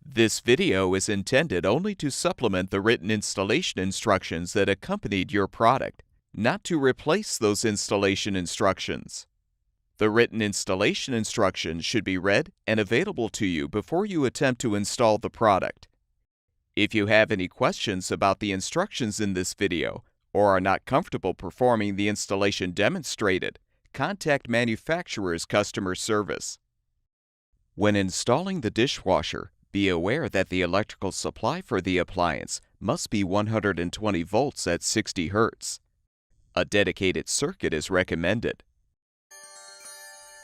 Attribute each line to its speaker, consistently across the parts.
Speaker 1: This video is intended only to supplement the written installation instructions that accompanied your product, not to replace those installation instructions. The written installation instructions should be read and available to you before you attempt to install the product. If you have any questions about the instructions in this video or are not comfortable performing the installation demonstrated, contact manufacturer's customer service. When installing the dishwasher, be aware that the electrical supply for the appliance must be 120 volts at 60 Hz. A dedicated circuit is recommended.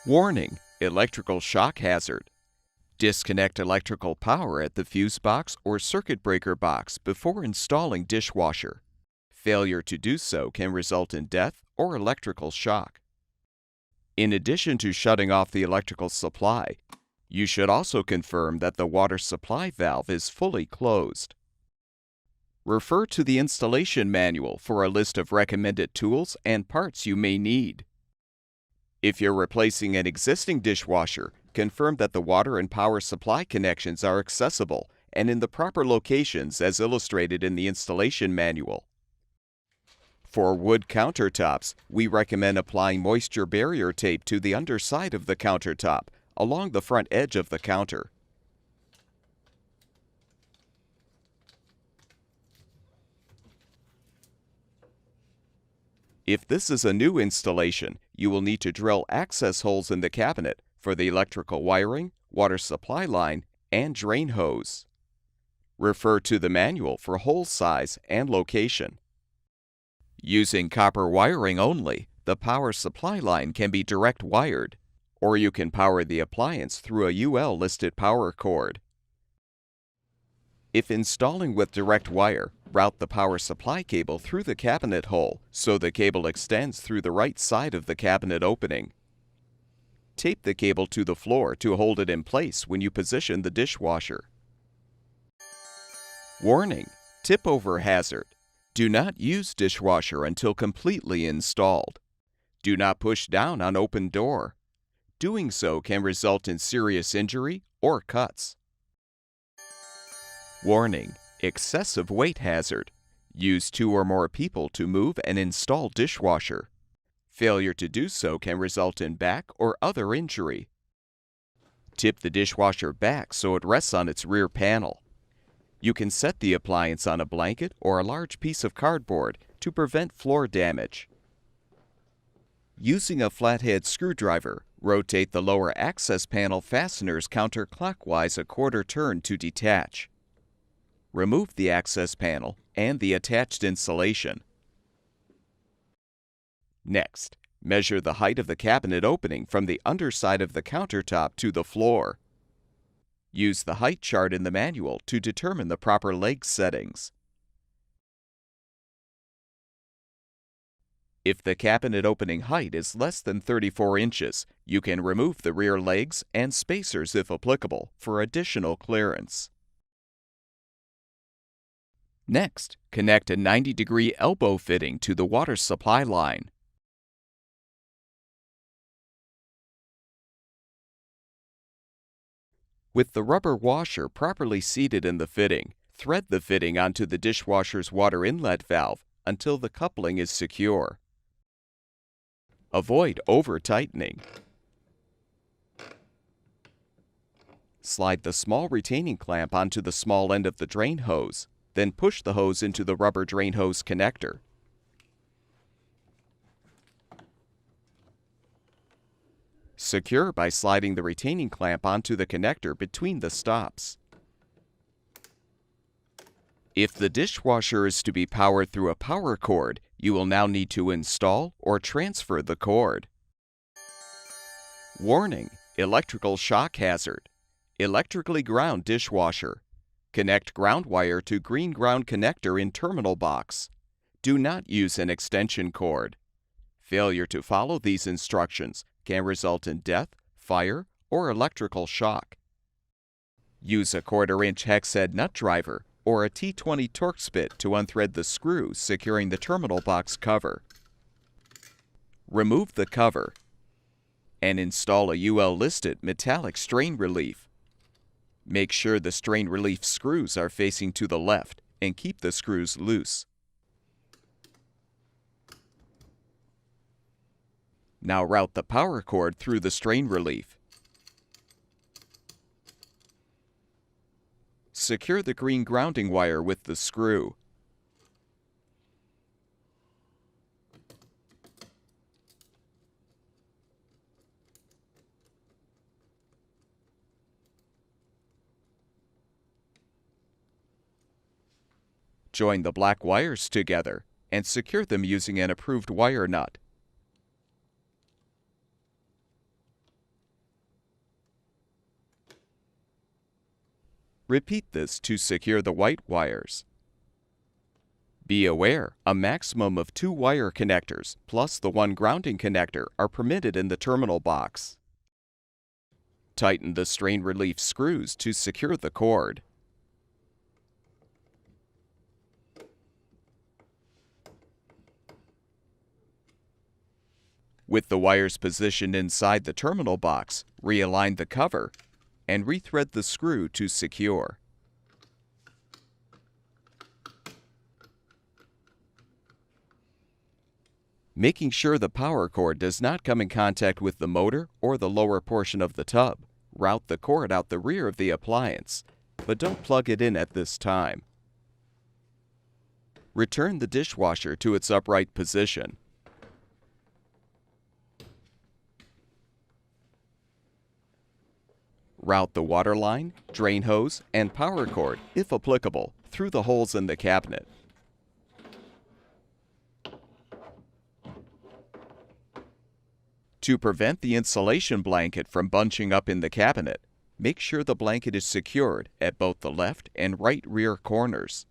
Speaker 1: Warning: electrical shock hazard. Disconnect electrical power at the fuse box or circuit breaker box before installing dishwasher. Failure to do so can result in death or electrical shock. In addition to shutting off the electrical supply, you should also confirm that the water supply valve is fully closed. Refer to the installation manual for a list of recommended tools and parts you may need. If you're replacing an existing dishwasher, confirm that the water and power supply connections are accessible and in the proper locations as illustrated in the installation manual. For wood countertops, we recommend applying moisture barrier tape to the underside of the countertop, along the front edge of the counter. If this is a new installation, you will need to drill access holes in the cabinet for the electrical wiring, water supply line, and drain hose. Refer to the manual for hole size and location. Using copper wiring only, the power supply line can be direct wired, or you can power the appliance through a UL listed power cord. If installing with direct wire, route the power supply cable through the cabinet hole so the cable extends through the right side of the cabinet opening. Tape the cable to the floor to hold it in place when you position the dishwasher. Warning: tip over hazard. Do not use dishwasher until completely installed. Do not push down on open door. Doing so can result in serious injury or cuts. Warning: excessive weight hazard. Use 2 or more people to move and install dishwasher. Failure to do so can result in back or other injury. Tip the dishwasher back so it rests on its rear panel. You can set the appliance on a blanket or a large piece of cardboard to prevent floor damage. Using a flathead screwdriver, rotate the lower access panel fasteners counterclockwise a quarter turn to detach. Remove the access panel and the attached insulation. Next, measure the height of the cabinet opening from the underside of the countertop to the floor. Use the height chart in the manual to determine the proper leg settings. If the cabinet opening height is less than 34 inches, you can remove the rear legs and spacers if applicable for additional clearance. Next, connect a 90-degree elbow fitting to the water supply line. With the rubber washer properly seated in the fitting, thread the fitting onto the dishwasher's water inlet valve until the coupling is secure. Avoid over-tightening. Slide the small retaining clamp onto the small end of the drain hose, then push the hose into the rubber drain hose connector. Secure by sliding the retaining clamp onto the connector between the stops. If the dishwasher is to be powered through a power cord, you will now need to install or transfer the cord. Warning: electrical shock hazard. Electrically ground dishwasher. Connect ground wire to green ground connector in terminal box. Do not use an extension cord. Failure to follow these instructions can result in death, fire, or electrical shock. Use a 1/4-inch hex head nut driver or a T20 Torx bit to unthread the screw securing the terminal box cover. Remove the cover and install a UL-listed metallic strain relief. Make sure the strain relief screws are facing to the left and keep the screws loose. Now route the power cord through the strain relief. Secure the green grounding wire with the screw. Join the black wires together and secure them using an approved wire nut. Repeat this to secure the white wires. Be aware, a maximum of 2 wire connectors plus the 1 grounding connector are permitted in the terminal box. Tighten the strain relief screws to secure the cord. With the wires positioned inside the terminal box, realign the cover and rethread the screw to secure. Making sure the power cord does not come in contact with the motor or the lower portion of the tub, route the cord out the rear of the appliance, but don't plug it in at this time. Return the dishwasher to its upright position. Route the water line, drain hose, and power cord, if applicable, through the holes in the cabinet. To prevent the insulation blanket from bunching up in the cabinet, make sure the blanket is secured at both the left and right rear corners.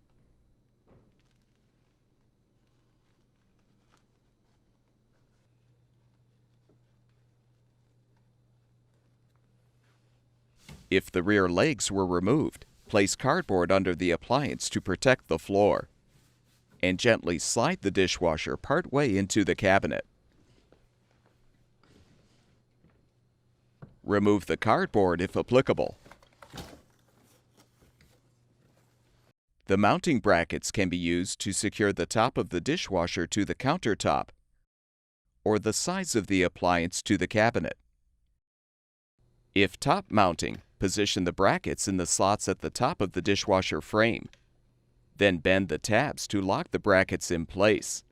Speaker 1: If the rear legs were removed, place cardboard under the appliance to protect the floor, and gently slide the dishwasher partway into the cabinet. Remove the cardboard if applicable. The mounting brackets can be used to secure the top of the dishwasher to the countertop, or the sides of the appliance to the cabinet. If top mounting, position the brackets in the slots at the top of the dishwasher frame. Then bend the tabs to lock the brackets in place.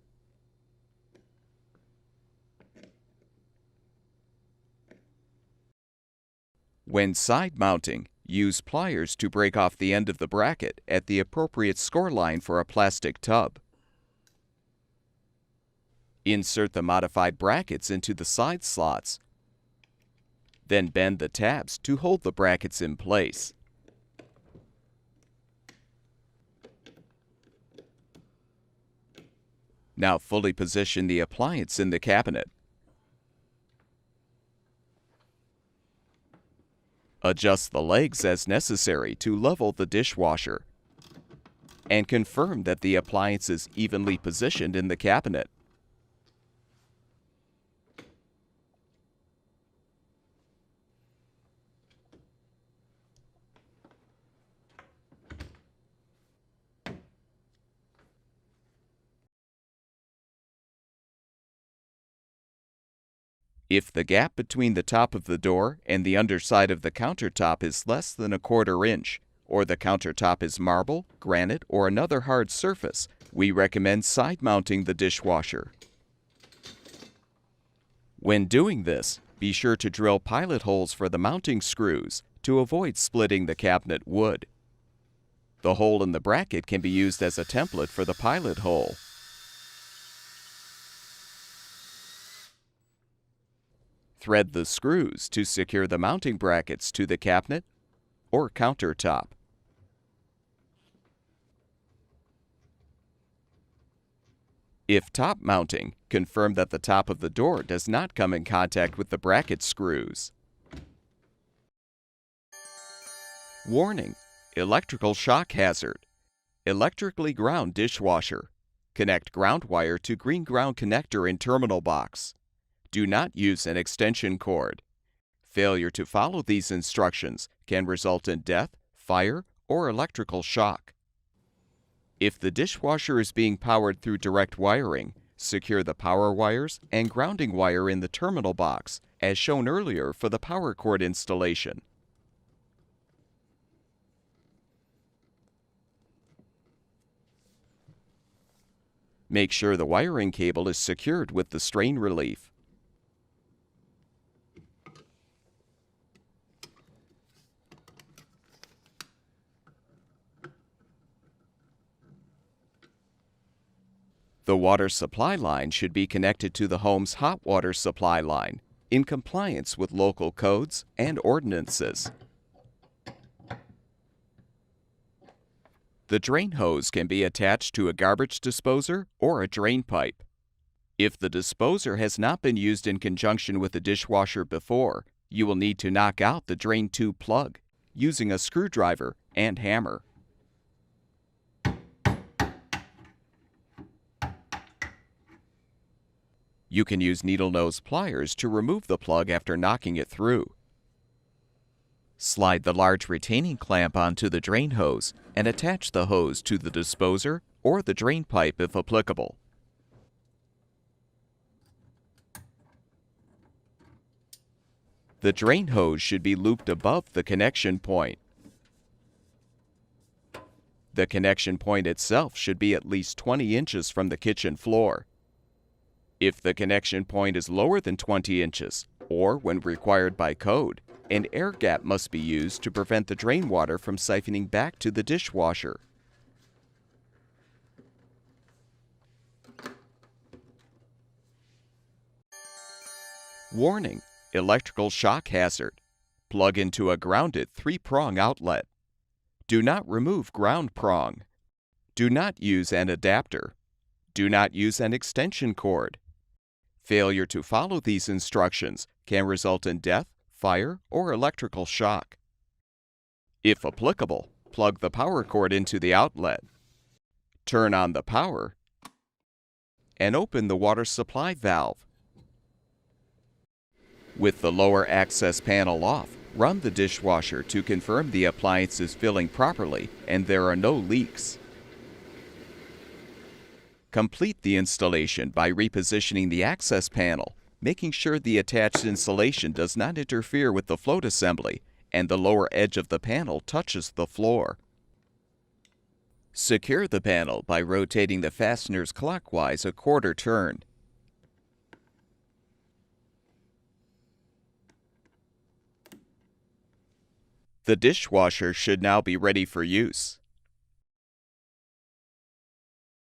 Speaker 1: When side mounting, use pliers to break off the end of the bracket at the appropriate score line for a plastic tub. Insert the modified brackets into the side slots. Then bend the tabs to hold the brackets in place. Now fully position the appliance in the cabinet. Adjust the legs as necessary to level the dishwasher, and confirm that the appliance is evenly positioned in the cabinet. If the gap between the top of the door and the underside of the countertop is less than 1/4 inch, or the countertop is marble, granite, or another hard surface, we recommend side mounting the dishwasher. When doing this, be sure to drill pilot holes for the mounting screws to avoid splitting the cabinet wood. The hole in the bracket can be used as a template for the pilot hole. Thread the screws to secure the mounting brackets to the cabinet or countertop. If top mounting, confirm that the top of the door does not come in contact with the bracket screws. Warning: electrical shock hazard. Electrically ground dishwasher. Connect ground wire to green ground connector in terminal box. Do not use an extension cord. Failure to follow these instructions can result in death, fire, or electrical shock. If the dishwasher is being powered through direct wiring, secure the power wires and grounding wire in the terminal box, as shown earlier for the power cord installation. Make sure the wiring cable is secured with the strain relief. The water supply line should be connected to the home's hot water supply line in compliance with local codes and ordinances. The drain hose can be attached to a garbage disposer or a drain pipe. If the disposer has not been used in conjunction with the dishwasher before, you will need to knock out the drain tube plug using a screwdriver and hammer. You can use needle nose pliers to remove the plug after knocking it through. Slide the large retaining clamp onto the drain hose and attach the hose to the disposer or the drain pipe if applicable. The drain hose should be looped above the connection point. The connection point itself should be at least 20 inches from the kitchen floor. If the connection point is lower than 20 inches, or when required by code, an air gap must be used to prevent the drain water from siphoning back to the dishwasher. Warning: electrical shock hazard. Plug into a grounded 3-prong outlet. Do not remove ground prong. Do not use an adapter. Do not use an extension cord. Failure to follow these instructions can result in death, fire, or electrical shock. If applicable, plug the power cord into the outlet. Turn on the power and open the water supply valve. With the lower access panel off, run the dishwasher to confirm the appliance is filling properly and there are no leaks. Complete the installation by repositioning the access panel, making sure the attached insulation does not interfere with the float assembly and the lower edge of the panel touches the floor. Secure the panel by rotating the fasteners clockwise a quarter turn. The dishwasher should now be ready for use.